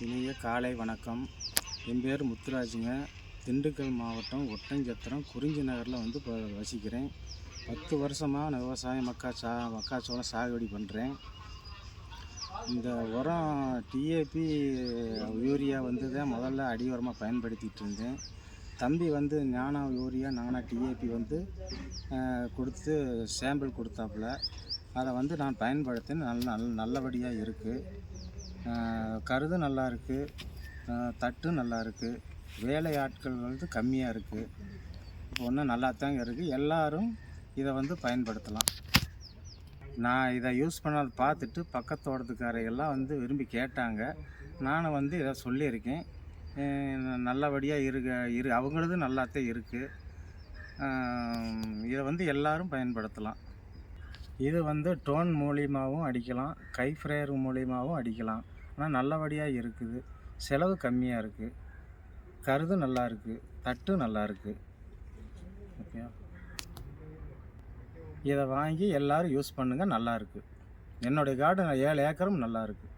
இனிய காலை வணக்கம். என் பேர் முத்துராஜுங்க. திண்டுக்கல் மாவட்டம் ஒட்டஞ்சத்திரம் குறிஞ்சி நகரில் இப்போ வசிக்கிறேன். 10 வருஷமாக நான் விவசாயம் மக்காச்சோளம் சாகுபடி பண்ணுறேன். இந்த உரம் டிஏபி யூரியா தான் முதல்ல அடி உரமாக பயன்படுத்திகிட்டு இருந்தேன். தம்பி ஞானா யூரியா நானா டிஏபி கொடுத்து சாம்பிள் கொடுத்தாப்புல. அதை நான் பயன்படுத்தினேன். நல்லபடியாக இருக்குது. கருது நல்லா இருக்குது, தட்டு நல்லா இருக்குது, வேலை ஆட்கள் கம்மியாக இருக்குது. இப்போ ஒன்றும் நல்லாத்தாங்க இருக்குது. எல்லோரும் இதை பயன்படுத்தலாம். நான் இதை யூஸ் பண்ணால் பார்த்துட்டு பக்கத்தோட்டத்துக்காரையெல்லாம் விரும்பி கேட்டாங்க. நானும் இதை சொல்லியிருக்கேன். நல்லபடியாக அவங்களது நல்லாத்தான் இருக்குது. இதை எல்லோரும் பயன்படுத்தலாம். இது டோன் மூலியமாகவும் அடிக்கலாம், கை ஃப்ரேயர் மூலியமாகவும் அடிக்கலாம். ஆனால் நல்லபடியாக இருக்குது. செலவு கம்மியாக இருக்குது. கருது நல்லா இருக்குது, தட்டு நல்லா இருக்குது. ஓகே, இதை வாங்கி எல்லோரும் யூஸ் பண்ணுங்கள். நல்லா இருக்குது. என்னுடைய கார்டன் 7 ஏக்கரும் நல்லா இருக்குது.